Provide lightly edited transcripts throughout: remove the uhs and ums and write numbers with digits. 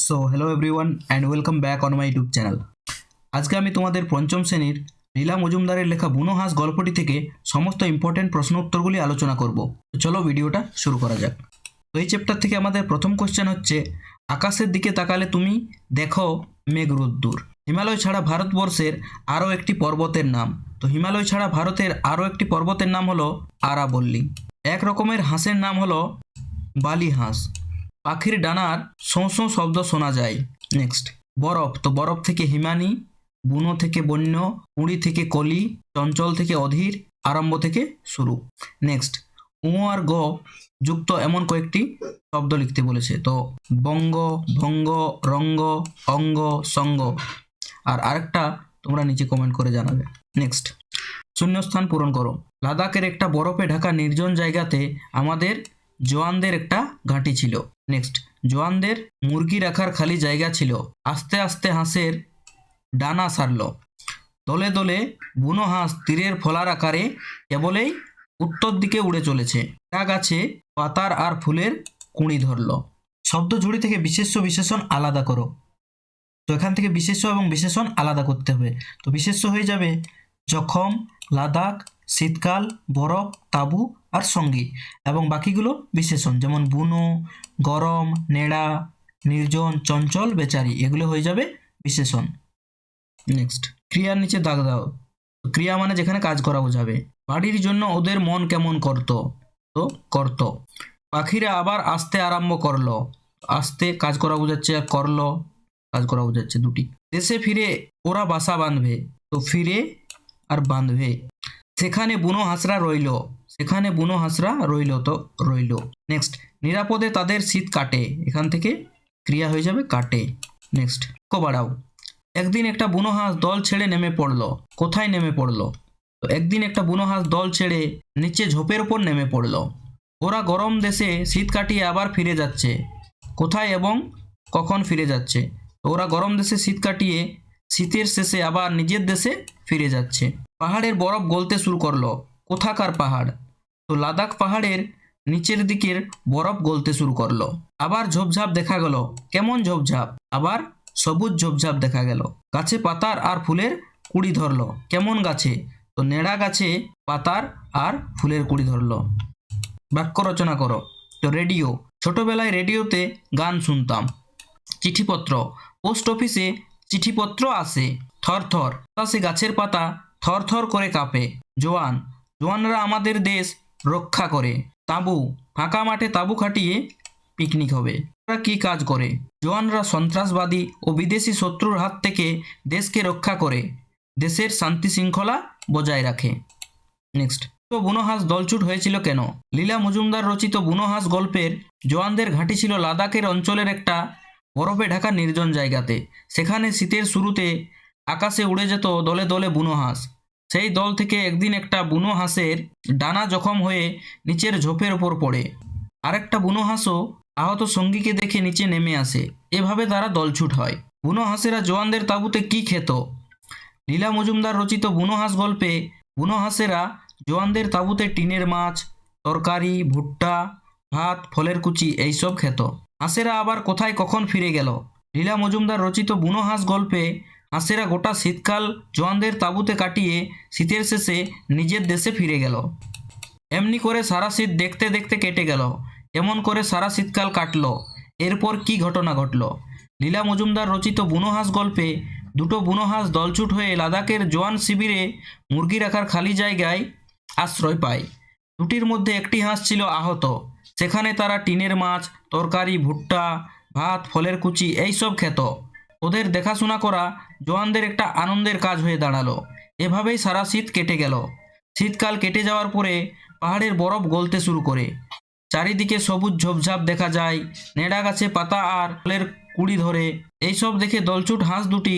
So hello everyone and welcome back on my YouTube channel. আজকে আমি তোমাদের পঞ্চম শ্রেণীর লীলা মজুমদারের লেখা বুনো হাঁস গল্পটি থেকে সমস্ত ইম্পর্টেন্ট প্রশ্ন উত্তরগুলি আলোচনা করব। তো চলো ভিডিওটা শুরু করা যাক। তো এই চ্যাপ্টার থেকে আমাদের প্রথম কোশ্চেন হচ্ছে, আকাশের দিকে তাকালে তুমি দেখো মেঘ রোদ্দুর। হিমালয় ছাড়া ভারতবর্ষের আরও একটি পর্বতের নাম। তো হিমালয় ছাড়া ভারতের আরও একটি পর্বতের নাম হলো আরাবল্লী। এক রকমের হাঁসের নাম হলো বালি হাঁস। পাখির ডানার শোঁ শোঁ শব্দ শোনা যায়। নেক্সট, বরফ। তো বরফ থেকে হিমানি, বুনো থেকে বন্য, কুঁড়ি থেকে কলি, চঞ্চল থেকে অধীর, আরম্ভ থেকে শুরু। নেক্সট, উ আর গ যুক্ত এমন কয়েকটি শব্দ লিখতে বলেছে। তো বঙ্গ, ভঙ্গ, রঙ্গ, অঙ্গ, সঙ্গ। আর আরেকটা তোমরা নিচে কমেন্ট করে জানাবে। নেক্সট, শূন্যস্থান পূরণ করো। লাদাখের একটা বরফে ঢাকা নির্জন জায়গাতে আমাদের জওয়ানদের একটা ঘাঁটি ছিল। নেক্সট, জওয়ানদের মুরগি রাখার খালি জায়গা ছিল। আস্তে আস্তে হাঁসের ডানা সারল। দলে দলে বুনো হাঁস তীরের ফলার আকারে কেবলেই উত্তর দিকে উড়ে চলেছে। একটা গাছে পাতার আর ফুলের কুঁড়ি ধরল। শব্দ ঝুড়ি থেকে বিশেষ্য বিশেষণ আলাদা করো। তো এখান থেকে বিশেষ্য এবং বিশেষণ আলাদা করতে হবে। তো বিশেষ্য হয়ে যাবে জখম, লাদাখ, শীতকাল, বরফ, তাঁবু আর সঙ্গী, এবং বাকিগুলো বিশেষণ, যেমন বুনো, গরম, নেড়া, নির্জন, চঞ্চল, বেচারি, এগুলো হয়ে যাবে বিশেষণ। নেক্সট, ক্রিয়ার নিচে দাগ দাও। ক্রিয়া মানে যেখানে কাজ করা বোঝাবে। বাড়ির জন্য ওদের মন কেমন করতো। তো করতো। পাখিরা আবার আসতে আরম্ভ করলো। আসতে কাজ করা বোঝাচ্ছে, আর করলো কাজ করা বোঝাচ্ছে, দুটি। দেশে ফিরে ওরা বাসা বাঁধবে। তো ফিরে আর বাঁধবে। সেখানে বুনো হাঁসরা রইল। সেখানে বুনো হাঁসরা রইল। তো রইল। নেক্সট, নিরাপদে তাদের শীত কাটে। এখান থেকে ক্রিয়া হয়ে যাবে কাটে। নেক্সট, বাড়াও। একদিন একটা বুনো হাঁস দল ছেড়ে নেমে পড়লো। কোথায় নেমে পড়লো? তো একদিন একটা বুনো হাঁস দল ছেড়ে নিচে ঝোপের ওপর নেমে পড়লো। ওরা গরম দেশে শীত কাটিয়ে আবার ফিরে যাচ্ছে। কোথায় এবং কখন ফিরে যাচ্ছে? তো ওরা গরম দেশে শীত কাটিয়ে শীতের শেষে আবার নিজের দেশে ফিরে যাচ্ছে। পাহাড়ের বরফ গলতে শুরু করলো। কোথাকার পাহাড়? তো লাদাখ পাহাড়ের নিচের দিকের বরফ গলতে শুরু করলো। আবার ঝোপঝাপ দেখা গেল। কেমন ঝোপঝাপ? আবার সবুজ ঝোপঝাপ দেখা গেল। গাছে পাতার আর ফুলের কুড়ি ধরলো। কেমন গাছে? তো নেড়া গাছে পাতার আর ফুলের কুড়ি ধরলো। বাক্য রচনা করো। তো রেডিও। ছোটবেলায় রেডিওতে গান শুনতাম। চিঠিপত্র। পোস্ট অফিসে চিঠিপত্র আসে। থরথর। বাতাসে গাছের পাতা থরথর করে কাঁপে। জোয়ান। জোয়ানরা আমাদের দেশ রক্ষা করে। তাঁবু। ফাঁকা মাঠে তাঁবু খাটিয়ে পিকনিক হবে। ওরা কি কাজ করে? জওয়ানরা সন্ত্রাসবাদী ও বিদেশি শত্রুর হাত থেকে দেশকে রক্ষা করে, দেশের শান্তি শৃঙ্খলা বজায় রাখে। নেক্সট, তো বুনো হাঁস দলছুট হয়েছিল কেন? লীলা মজুমদার রচিত বুনো হাঁস গল্পের জওয়ানদের ঘাঁটি ছিল লাদাখের অঞ্চলের একটা বরফে ঢাকা নির্জন জায়গাতে। সেখানে শীতের শুরুতে আকাশে উড়ে যেত দলে দলে বুনো হাঁস। সেই দল থেকে একদিন একটা বুনো হাঁসের ডানা জখম হয়ে নিচের ঝোপের ওপর পড়ে। আরেকটা বুনো হাঁসও আহত সঙ্গীকে দেখে নিচে নেমে আসে। এভাবে তারা দলছুট হয়। বুনো হাঁসেরা জওয়ানদের তাঁবুতে কি খেত? লীলা মজুমদার রচিত বুনো হাঁস গল্পে বুনো হাঁসেরা জওয়ানদের তাঁবুতে টিনের মাছ, তরকারি, ভুট্টা, ভাত, ফলের কুচি এইসব খেত। হাঁসেরা আবার কোথায় কখন ফিরে গেল? লীলা মজুমদার রচিত বুনো হাঁস গল্পে হাঁসেরা গোটা শীতকাল জওয়ানদের তাঁবুতে কাটিয়ে শীতের শেষে নিজের দেশে ফিরে গেল। এমনি করে সারা শীত দেখতে দেখতে কেটে গেল। এমন করে সারা শীতকাল কাটলো। এরপর কি ঘটনা ঘটল? লীলা মজুমদার রচিত বুনো হাঁস গল্পে দুটো বুনো হাঁস দলছুট হয়ে লাদাখের জওয়ান শিবিরে মুরগি রাখার খালি জায়গায় আশ্রয় পায়। দুটির মধ্যে একটি হাঁস ছিল আহত। সেখানে তারা টিনের মাছ, তরকারি, ভুট্টা, ভাত, ফলের কুচি এইসব খেত। ওদের দেখাশোনা করা জওয়ানদের একটা আনন্দের কাজ হয়ে দাঁড়ালো। এভাবেই সারা শীত কেটে গেল। শীতকাল কেটে যাওয়ার পরে পাহাড়ের বরফ গলতে শুরু করে। চারিদিকে সবুজ ঝোপঝাপ দেখা যায়। নেড়া গাছে পাতা আর ফলের কুড়ি ধরে। এইসব দেখে দলছুট হাঁস দুটি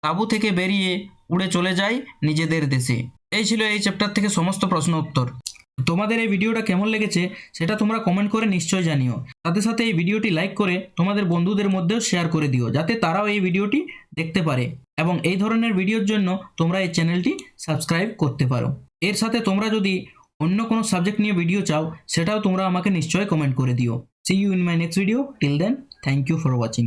তাঁবু থেকে বেরিয়ে উড়ে চলে যায় নিজেদের দেশে। এই ছিল এই চ্যাপ্টার থেকে সমস্ত প্রশ্ন উত্তর। তোমাদের এই ভিডিওটা কেমন লেগেছে সেটা তোমরা কমেন্ট করে নিশ্চয়ই জানিও। সাথে সাথে এই ভিডিওটি লাইক করে তোমাদের বন্ধুদের মধ্যেও শেয়ার করে দিও, যাতে তারাও এই ভিডিওটি দেখতে পারে, এবং এই ধরনের ভিডিওর জন্য তোমরা এই চ্যানেলটি সাবস্ক্রাইব করতে পারো। এর সাথে তোমরা যদি অন্য কোনো সাবজেক্ট নিয়ে ভিডিও চাও সেটাও তোমরা আমাকে নিশ্চয়ই কমেন্ট করে দিও। See you in my next video. Till then, thank you for watching.